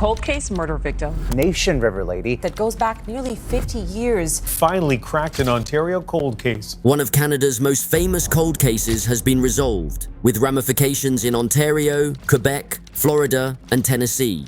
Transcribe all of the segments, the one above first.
cold case murder victim. Nation River lady that goes back nearly 50 years. Finally cracked an Ontario cold case. One of Canada's most famous cold cases has been resolved, with ramifications in Ontario, Quebec, Florida, and Tennessee.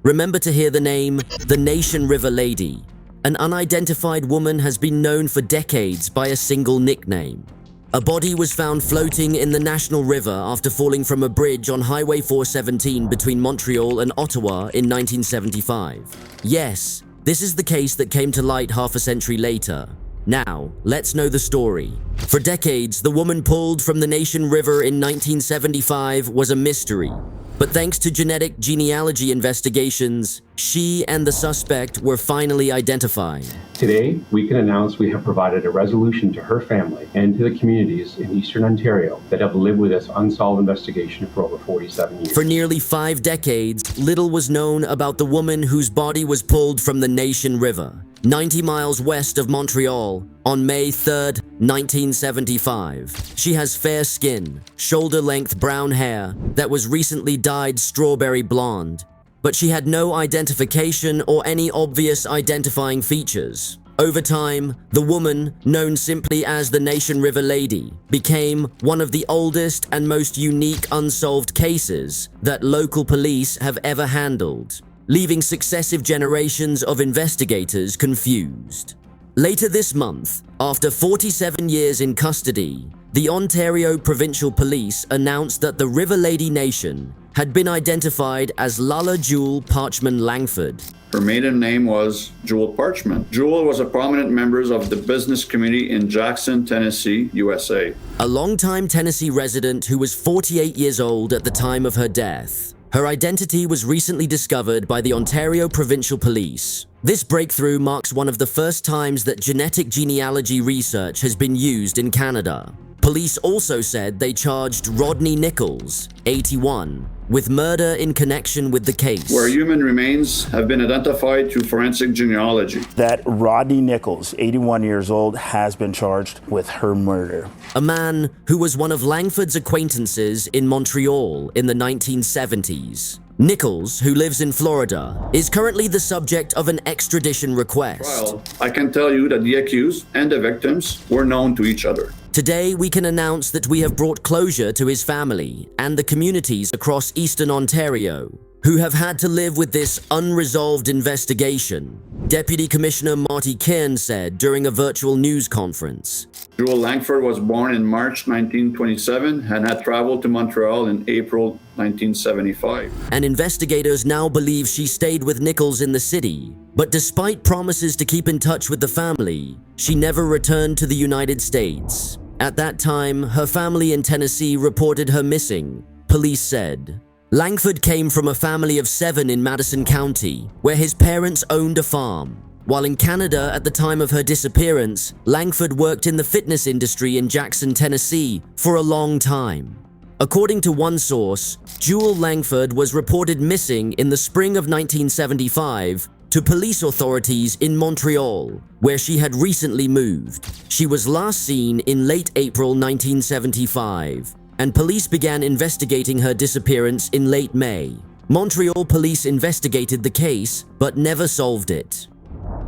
Remember to hear the name, the Nation River Lady. An unidentified woman has been known for decades by a single nickname. A body was found floating in the National River after falling from a bridge on Highway 417 between Montreal and Ottawa in 1975. Yes, this is the case that came to light half a century later. Now, let's know the story. For decades, the woman pulled from the Nation River in 1975 was a mystery. But thanks to genetic genealogy investigations, she and the suspect were finally identified. Today, we can announce we have provided a resolution to her family and to the communities in Eastern Ontario that have lived with this unsolved investigation for over 47 years. For nearly 5 decades, little was known about the woman whose body was pulled from the Nation River, 90 miles west of Montreal, on May 3, 1975. She has fair skin, shoulder-length brown hair that was recently dyed strawberry blonde, but she had no identification or any obvious identifying features. Over time, the woman, known simply as the Nation River Lady, became one of the oldest and most unique unsolved cases that local police have ever handled, leaving successive generations of investigators confused. Later this month, after 47 years in custody, the Ontario Provincial Police announced that the River Lady Nation had been identified as Lala Jewel Parchman Langford. Her maiden name was Jewel Parchman. Jewel was a prominent member of the business community in Jackson, Tennessee, USA. A longtime Tennessee resident who was 48 years old at the time of her death. Her identity was recently discovered by the Ontario Provincial Police. This breakthrough marks one of the first times that genetic genealogy research has been used in Canada. Police also said they charged Rodney Nichols, 81, with murder in connection with the case. Where human remains have been identified through forensic genealogy. That Rodney Nichols, 81 years old, has been charged with her murder. A man who was one of Langford's acquaintances in Montreal in the 1970s. Nichols, who lives in Florida, is currently the subject of an extradition request. Well, I can tell you that the accused and the victims were known to each other. Today, we can announce that we have brought closure to his family and the communities across Eastern Ontario who have had to live with this unresolved investigation, Deputy Commissioner Marty Cairn said during a virtual news conference. Jewel Langford was born in March 1927 and had traveled to Montreal in April 1975. And investigators now believe she stayed with Nichols in the city. But despite promises to keep in touch with the family, she never returned to the United States. At that time, her family in Tennessee reported her missing, police said. Langford came from a family of 7 in Madison County, where his parents owned a farm. While in Canada at the time of her disappearance, Langford worked in the fitness industry in Jackson, Tennessee for a long time. According to one source, Jewel Langford was reported missing in the spring of 1975 to police authorities in Montreal, where she had recently moved. She was last seen in late April 1975, and police began investigating her disappearance in late May. Montreal police investigated the case, but never solved it.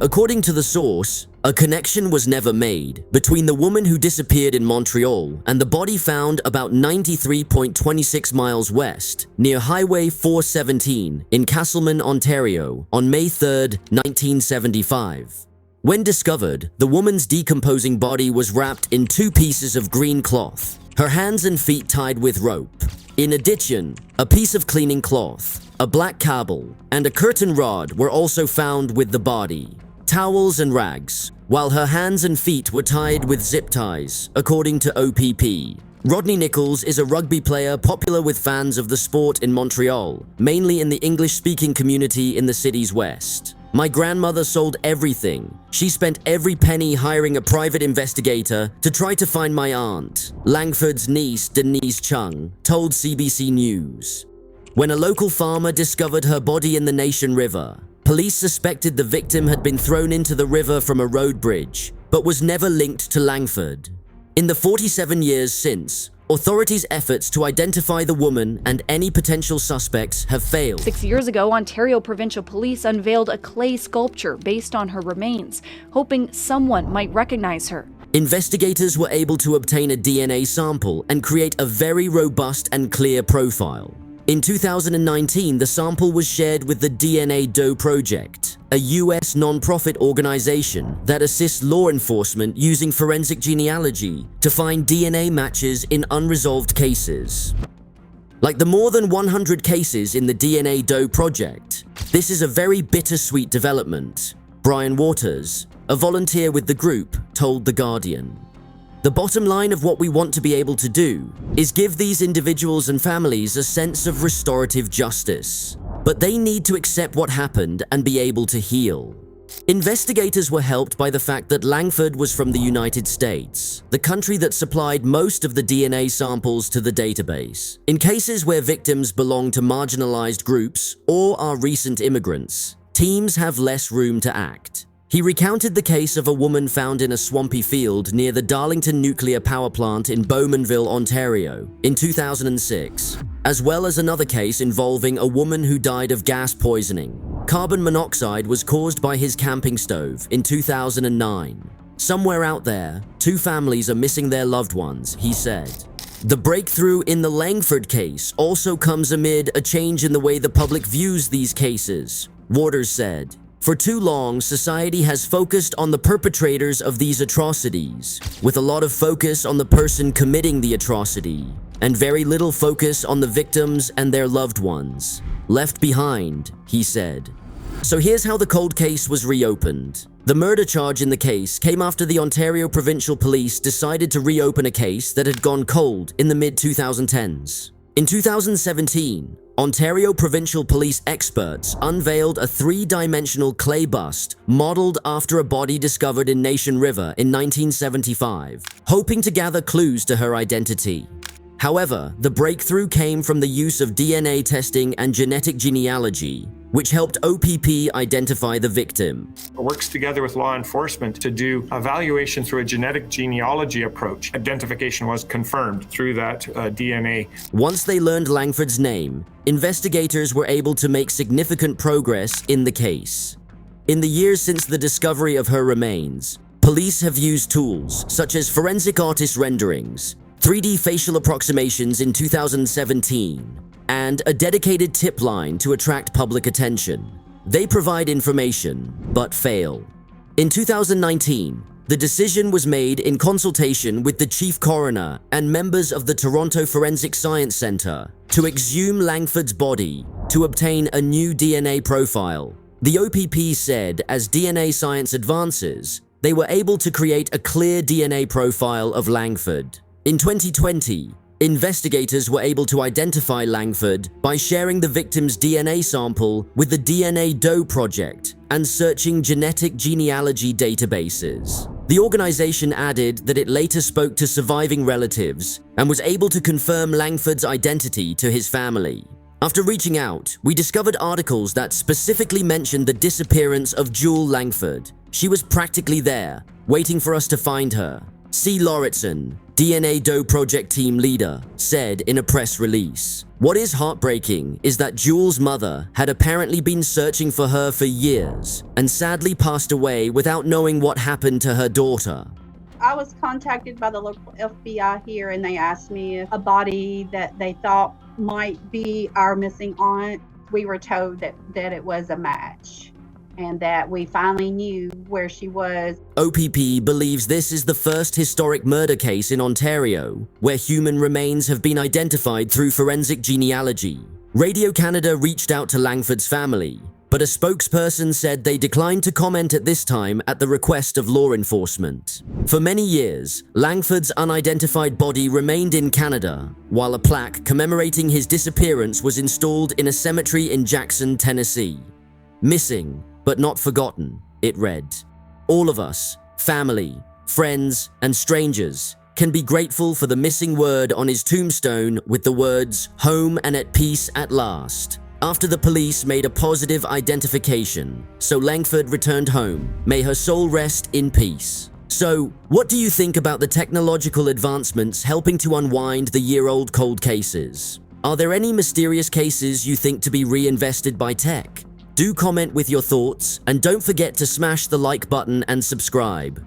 According to the source, a connection was never made between the woman who disappeared in Montreal and the body found about 93.26 miles west, near Highway 417 in Castleman, Ontario, on May 3, 1975. When discovered, the woman's decomposing body was wrapped in 2 pieces of green cloth, her hands and feet tied with rope. In addition, a piece of cleaning cloth, a black cabel, and a curtain rod were also found with the body. Towels and rags, while her hands and feet were tied with zip ties, according to OPP. Rodney Nichols is a rugby player popular with fans of the sport in Montreal, mainly in the English-speaking community in the city's west. My grandmother sold everything. She spent every penny hiring a private investigator to try to find my aunt, Langford's niece Denise Chung, told CBC News. When a local farmer discovered her body in the Nation River, police suspected the victim had been thrown into the river from a road bridge, but was never linked to Langford. In the 47 years since, Authorities' efforts to identify the woman and any potential suspects have failed. 6 years ago, Ontario Provincial Police unveiled a clay sculpture based on her remains, hoping someone might recognize her. Investigators were able to obtain a DNA sample and create a very robust and clear profile. In 2019, the sample was shared with the DNA Doe Project, a US non-profit organization that assists law enforcement using forensic genealogy to find DNA matches in unresolved cases. Like the more than 100 cases in the DNA Doe Project, this is a very bittersweet development, Brian Waters, a volunteer with the group, told The Guardian. The bottom line of what we want to be able to do is give these individuals and families a sense of restorative justice. But they need to accept what happened and be able to heal. Investigators were helped by the fact that Langford was from the United States, the country that supplied most of the DNA samples to the database. In cases where victims belong to marginalized groups or are recent immigrants, teams have less room to act. He recounted the case of a woman found in a swampy field near the Darlington nuclear power plant in Bowmanville, Ontario, in 2006, as well as another case involving a woman who died of gas poisoning. Carbon monoxide was caused by his camping stove in 2009. Somewhere out there, 2 families are missing their loved ones, he said. The breakthrough in the Langford case also comes amid a change in the way the public views these cases, Waters said. For too long, society has focused on the perpetrators of these atrocities, with a lot of focus on the person committing the atrocity, and very little focus on the victims and their loved ones. Left behind, he said. So here's how the cold case was reopened. The murder charge in the case came after the Ontario Provincial Police decided to reopen a case that had gone cold in the mid-2010s. In 2017, Ontario Provincial Police experts unveiled a 3-dimensional clay bust modeled after a body discovered in Nation River in 1975, hoping to gather clues to her identity. However, the breakthrough came from the use of DNA testing and genetic genealogy, which helped OPP identify the victim. It works together with law enforcement to do evaluation through a genetic genealogy approach. Identification was confirmed through that DNA. Once they learned Langford's name, investigators were able to make significant progress in the case. In the years since the discovery of her remains, police have used tools such as forensic artist renderings, 3D facial approximations in 2017, and a dedicated tip line to attract public attention. They provide information, but fail. In 2019, the decision was made in consultation with the chief coroner and members of the Toronto Forensic Science Centre to exhume Langford's body to obtain a new DNA profile. The OPP said as DNA science advances, they were able to create a clear DNA profile of Langford. In 2020, investigators were able to identify Langford by sharing the victim's DNA sample with the DNA Doe Project and searching genetic genealogy databases. The organization added that it later spoke to surviving relatives and was able to confirm Langford's identity to his family. After reaching out, we discovered articles that specifically mentioned the disappearance of Jewel Langford. She was practically there, waiting for us to find her. C. Lauritsen, DNA Doe Project team leader, said in a press release. What is heartbreaking is that Jewel's mother had apparently been searching for her for years and sadly passed away without knowing what happened to her daughter. I was contacted by the local FBI here, and they asked me if a body that they thought might be our missing aunt. We were told that it was a match, and that we finally knew where she was. OPP believes this is the first historic murder case in Ontario where human remains have been identified through forensic genealogy. Radio Canada reached out to Langford's family, but a spokesperson said they declined to comment at this time at the request of law enforcement. For many years, Langford's unidentified body remained in Canada, while a plaque commemorating his disappearance was installed in a cemetery in Jackson, Tennessee. Missing, but not forgotten, it read. All of us, family, friends, and strangers, can be grateful for the missing word on his tombstone with the words, "Home and at peace at last." After the police made a positive identification, so Langford returned home. May her soul rest in peace. So, what do you think about the technological advancements helping to unwind the year-old cold cases? Are there any mysterious cases you think to be reinvested by tech? Do comment with your thoughts, and don't forget to smash the like button and subscribe.